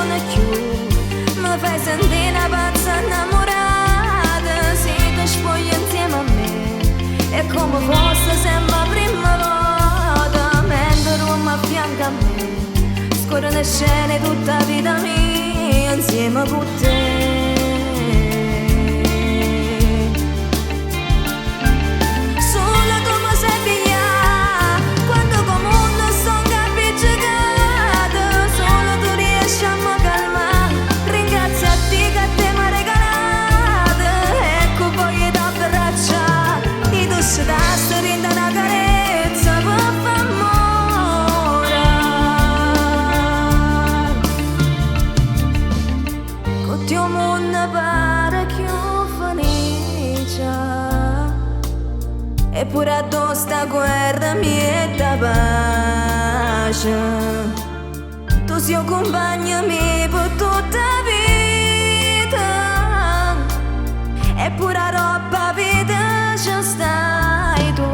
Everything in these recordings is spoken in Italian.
nessuno più. Mi fai sentire una pazza innamorata. Se ti spogli insieme a me è come fosse sempre la prima volta. Mentre tu mi affianca a me, scorrono scene tutta la vita mia insieme con te. Sola come sei via, quando comunque sto appiccicato. Solo tu riesci a mi calmare, ringrazio a te che te mi hai regalato. Ecco poi t'abbracciare, i dusci da storinda una carezza per f'amore. Con te un mondo pare più felice, eppure addosso sta guerra mi è da pace. Tu sei un compagno mio per tutta la vita, eppure a roba vita ci stai tu.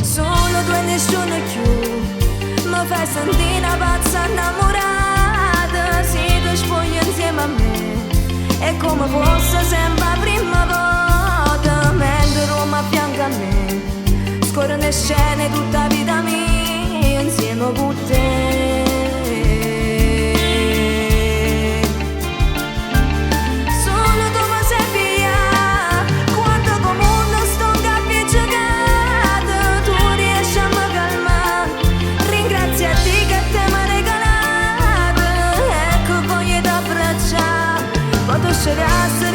Solo tu e nessuno più, mi fai sentire una pazza innamorata. Se ti spogli insieme a me è come fosse sempre la prima volta. Mentre Roma affianca a me, scorrono scene tutta la vita mia insieme con te. Solo tu mi sei via, quando comunque sto appiccicato. Tu riesci a mi calmare, ringrazio a te che te mi hai regalato. Ecco poi t'abbracciare, poi tu scegliassi